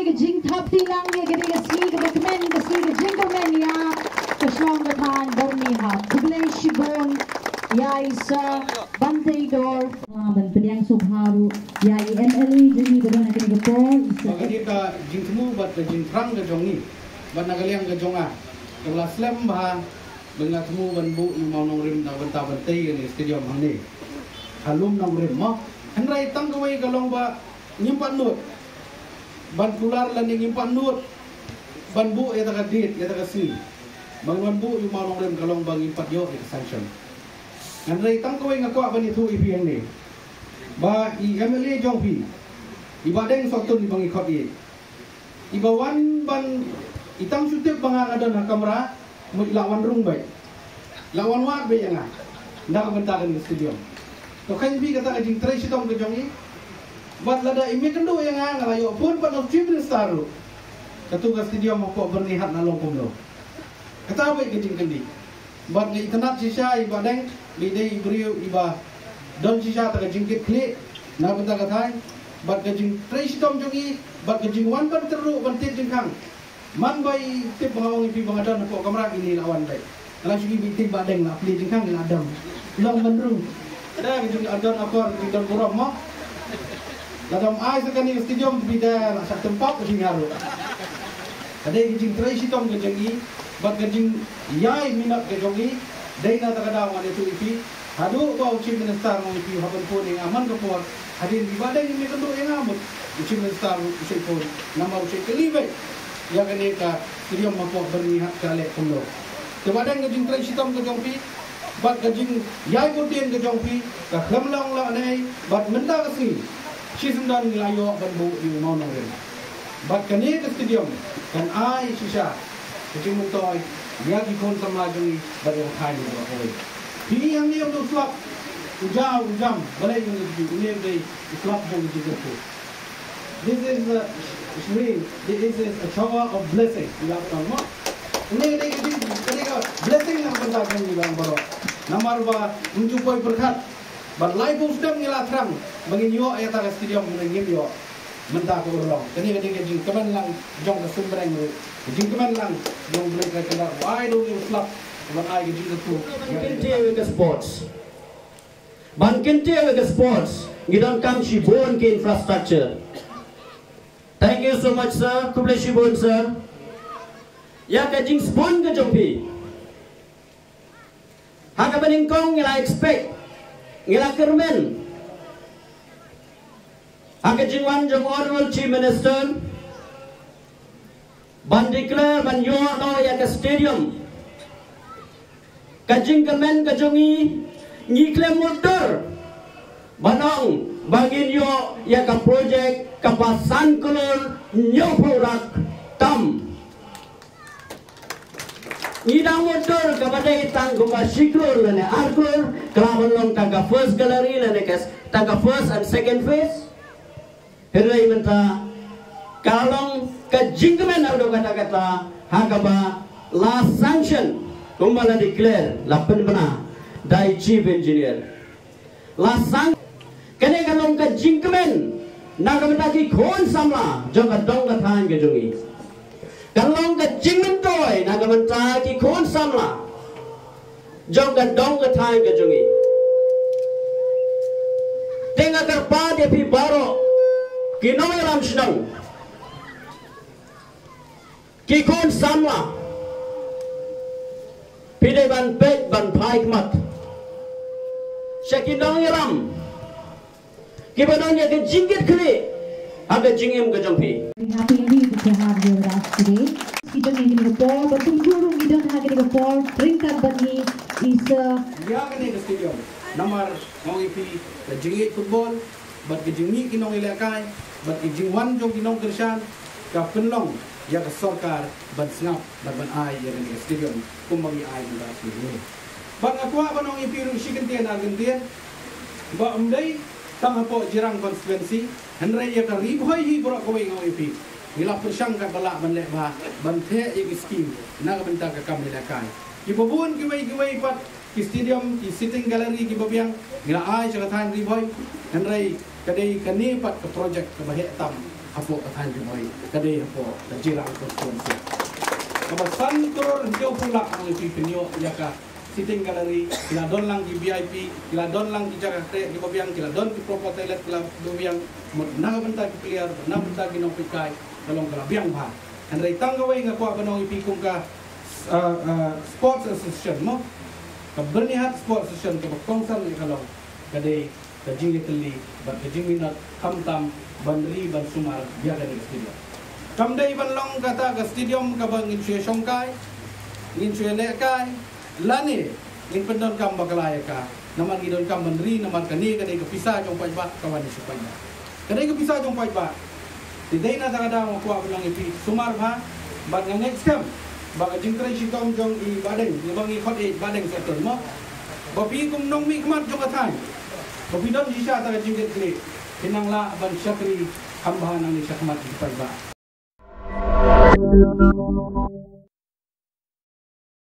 cái jing tháp ti lang ye cái sli cái document cái sli cái gentleman ya cái shlong cái than dormi ha kublai shibon ya isa banteidor ban pediang subharu ya MLE jadi kedon cái pol isa cái ka jing thmu bat ka jing prang ka jongi ban nagaliang ka jonga kala slam ba benga thmu ban bu mau nong rim na ban ta ban tei ni stadium hang ni halum nong rim mo hanrai tang ka wei ka long ba nyimpan nut ban pular lan nyimpan nut ban bu ya ta dit ya ta si bang ban bu mau nong rim ka long bang impat yo sanction hanrai tang ka wei ngakwa ban itu ipi hang ni ba I MLA jong pi ibadeng sotun bang ikot i ibawan ban itang sutip bang ada na kamera mu lawan rung bai lawan wa be yang ndak bentakan di stadium to kan bi kata ka jing trai sitong ke jong i bat lada imi kendo yang ngalayo pun ban of chief minister ketua stadium ko bernihat na longkom lo kata bai ke jing kendi bat ngai tenat sisa ibadeng lidai beriu iba don sisa ta jingkit klik na benta kathai bat kajing treitom jongi bat kajing wan ban teru ban tit jingkang man bai tip bangawang ipi bangadan ko kamera ini lawan bai la sugi bi tip badeng la pli jingkang la adam long menru ada kajing adon akor don buram mo ladam ai sekani stadium bida la sak tempat kajing haru ada kajing treitom kajing bat kajing yai minat kajongi daina takada wan itu ipi hadu bau chief minister mo ipi haban pun yang aman kapor hadin ibadah ini kendo yang aman chief minister usai pun nama usai kelibai ya kene ka stadium mampu bernihat kale kumlo kebadan ngajing trai sitam ke jongpi bat ngajing yai kodien ke jongpi ka khamlang la nei bat menda kasi chisundan nilayo ban bu di mau nongren bat kene ke stadium kan ai sisa kajing muntoy ya ki kon samlajungi badai khai ni oi Ini yang dia untuk flop ujam balai ini dia flop yang juga tu. This is a rain. This is a shower of blessing. Ia apa? Ini dia blessing yang berdagang di bang baru. Nomor dua menjumpai berkat. Berlai pun sudah mengilat terang. Menginyo ayat agak stadium menginyo mentah ke ulang. Ini dia jing keman lang jong kesumbereng. Jing keman lang jong mereka kena. Why don't you flop? Continue with the sports. Ban continue with the sports. You don't come Shibon ke infrastructure. Thank you so much, sir. Kublai Shibon, sir. Ya kajing Shibon ke jompi. Haka beningkong ngila expect, ngila kermen. Haka jingwan jong honorable chief minister. Ban declare ban yo no ya ke stadium. Kajing kemen kajongi ngikle motor banong bagin yo ya ka project kapasan kolor nyoporak tam ngidang motor kepada itang gumba shikrol lane arkur kelaban long taga first gallery lane kes taga first and second phase hirai menta kalong kajing kemen audo kata-kata hagaba last sanction Kumbala declare lapan bena dai chief engineer. Lasang kene kalong ka jingkemen naga benda ki khon samla jong ka dong ka than ke jongi. Kalong ka jingmen toy naga benda ki khon samla jong ka dong ka than ke jongi. Tenga karpa de pi baro kinoy ram shnang ki khon samla Pidai ban pet ban paik mat. Syakindang yaram. Kibananya ke jingkit kali. Ada jingim ke jompi. Happy indeed to have you with us today. Kita ni ni ball, betul guru kita nak ni ball. Peringkat bani is ya kene ke stadium. Nomor mau ipi ke jingit football, bat ke jingit kinong ilakai, bat ke jingwan jong kinong kersan, ka penlong ya ke sorkar ban sngap ban ai ya kene ke stadium. Kumbagi ai juga sini. Bang akwa banong ipiru sikentian Argentine. Ba umdai tang apo jirang konstituensi. Henry ya ka ribhoi hi bro ko ngau ipi. Nila persang ka bala ban lek ba ban the ya skim na ka benta ka kam lekai. Ki babun ki wai pat ki stadium ki sitting gallery ki babiang ngila ai cha than ri boy henrai kadai kani pat ke project ke bahek tam apo ke than ri boy kadai apo da jirang konstituensi kabasan kuror jauh pula ang pi penyo yaka sitting gallery kila don lang ki VIP kila don lang ki jaga te ki babiang kila don ki proper toilet kila babiang na benta ki clear na benta ki no pikai dalong kala biang ba henrai tanggawai ngako banong ipi kung ka sports association mo bernihat sports association ke kongsan ni kalau kadai kajing itali ban kajing minat kamtam bandri ban sumar biar dari stadium kamdai ban long kata ke stadium ka bang insuai songkai insuai lekai lani in pendon kam bakalaya ka naman gidon kam bandri naman kani kadai ke pisah jong pai ba kawan ni supai ba kadai ke pisah jong pai ba tidai na takada mo kuah bilang ipi sumar ba ban next camp baga jingkrai sitom jong i badeng ni bangi khot e badeng settle mo bapi kum nong mi kmat jong athai bapi don jisa ta jingket kli hinang la ban syakri hambahan ni sakmat pai ba